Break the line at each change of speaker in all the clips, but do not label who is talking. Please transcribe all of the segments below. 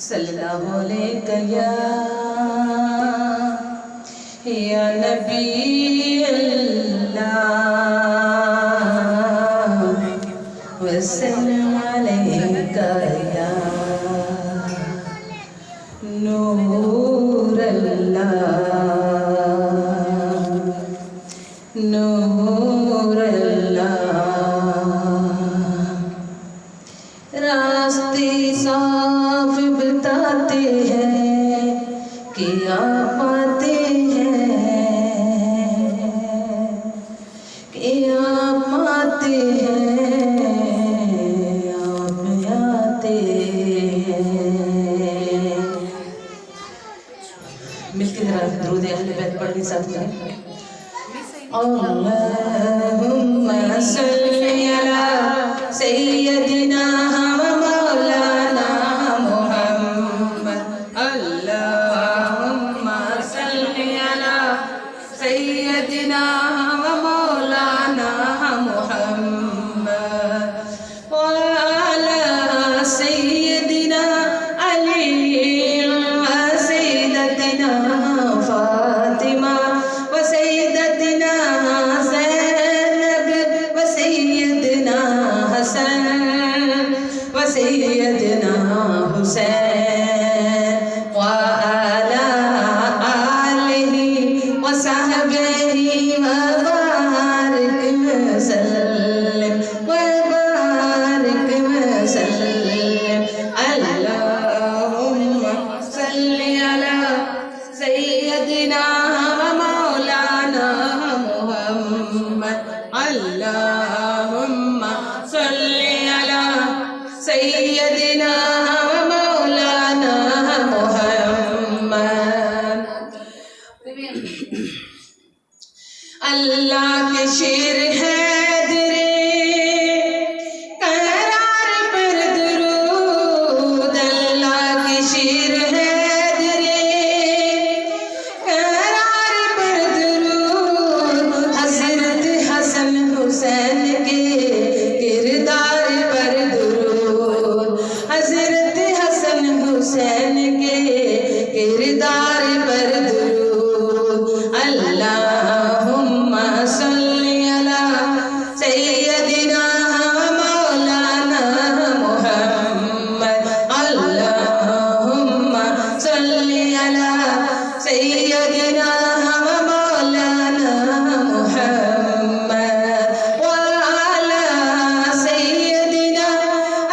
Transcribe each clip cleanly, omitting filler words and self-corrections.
सल्लल्लाहु अलैहि या नबी अल्लाह वसल्लम अलैका या नूर अल्लाह नूर रास्ते साफ बताते हैं कि आप आते हैं कि आप आते हैं आप आते हैं। मिलके जरा दरूद अहले बैत पढ़ने साथ में अल्लाहुम्मा सल्ली अला सय्यदिना सैयदना व मौलाना मुहम्मद व अला सैयदना अली व सैयदतना फातिमा व सैयदना ज़ैनब व सैयदना हसन व सैयदना हुसैन व अला आलिहि व सहबिही व बारिक वसल्लिम व बारिक वसल्लिम। अल्लाहुम्मा सल्ली अला सय्यदिना व मौलाना मुहम्मद अल्लाहुम्मा सल्ली अला सय्यदिना व मौलाना मुहम्मद। अल्लाह के शेर हैदरे करार पर दुरूद अल्लाह के शेर हैदरे करार पर दुरूद हज़रत हसन हुसैन के किरदार पर दुरूद हज़रत हसन हुसैन के किरदार पर दुरूद। अल्लाहुम्मा सल्ली अला सय्यदिना व मौलाना मुहम्मद अल्लाहुम्मा सल्ली अला सय्यदिना व मौलाना मुहम्मद व अला सय्यदिना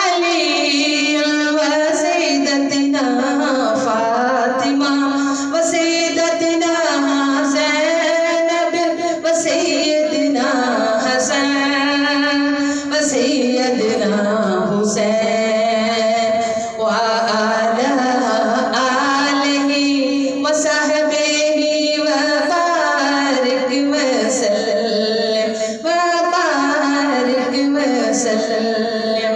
अली व सय्यदतना फातिमा व सय्यदतना ज़ैनब व सय्यदना हसन व सय्यदना हुसैन व अला आलिहि व सहबिही व बारिक वसल्लिम व बारिक वसल्लिम।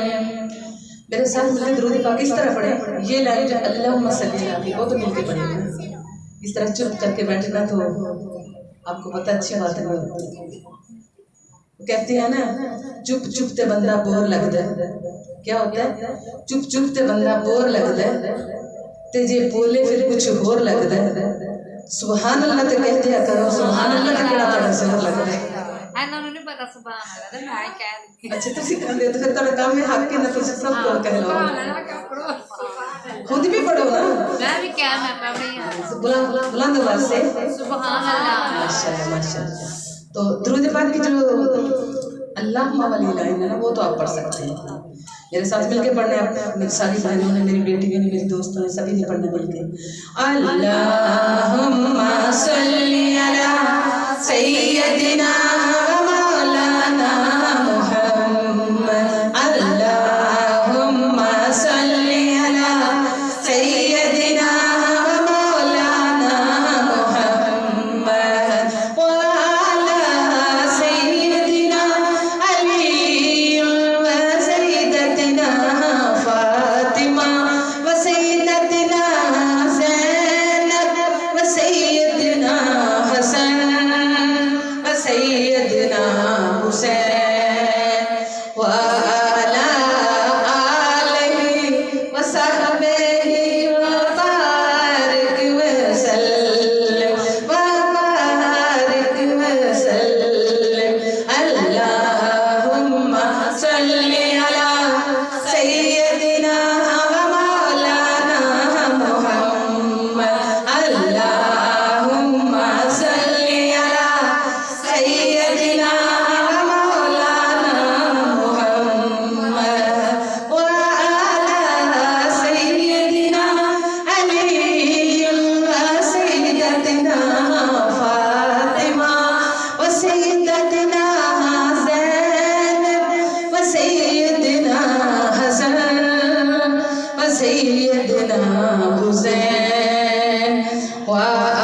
मेरे साथ मिलकर दुरूद पाक इस तरह पढ़े। ये लाइन जो अल्लाहुम्मा सल्ली अला वो तो मिलके पढ़ेगा। इस तरह चुप करके बैठना तो आपको पता अच्छी बात है। कहते हैं ना चुप चुप ते बंदा बोर लगता है। क्या होता है? चुप चुप ते बंदा बोर लगता है ते जे बोले फिर कुछ होर लगता है। सुभान अल्लाह ते कहते हैं करो सुभान अल्लाह का केड़ा बड़ा जोर लगता है।
ਇਹਨਾਂ ਨੂੰ ਪਤਾ ਸੁਭਾਨ ਅੱਲਾਹ ਤੇ ਮੈਂ ਕਹਿ ਦਿੱਤੀ
अच्छा तुसी कहंदे तो फिर तेरा काम है हक के ना तुसी सब को कह लो
ਸੁਭਾਨ ਅੱਲਾਹ ਕਾ ਪੜੋ
खुद भी पढ़ो ना
मैं भी क्या मैं पढ़ रही हूं
बुलंद आवाज से
सुभान अल्लाह
माशाल्लाह माशाल्लाह। तो दुरूद पाक की जो अल्लाहुम्मा वाली लाइन है ना वो तो आप पढ़ सकते हैं। मेरे साथ मिलके पढ़ने आप मेरी सारी बहनों ने मेरी बेटी भी मेरी दोस्तों ने सभी ने पढ़ने मिलके अल्लाहुम्मा सल्ली अला सय्यदिना व मौलाना मुहम्मद अल्लाहुम्मा सल्ली अला सय्यदिना व मौलाना मुहम्मद व अला सय्यदिना अली व सय्यदतना फातिमा व सय्यदतना ज़ैनब व सय्यदना हसन व सय्यदना सैयदना हुसैन व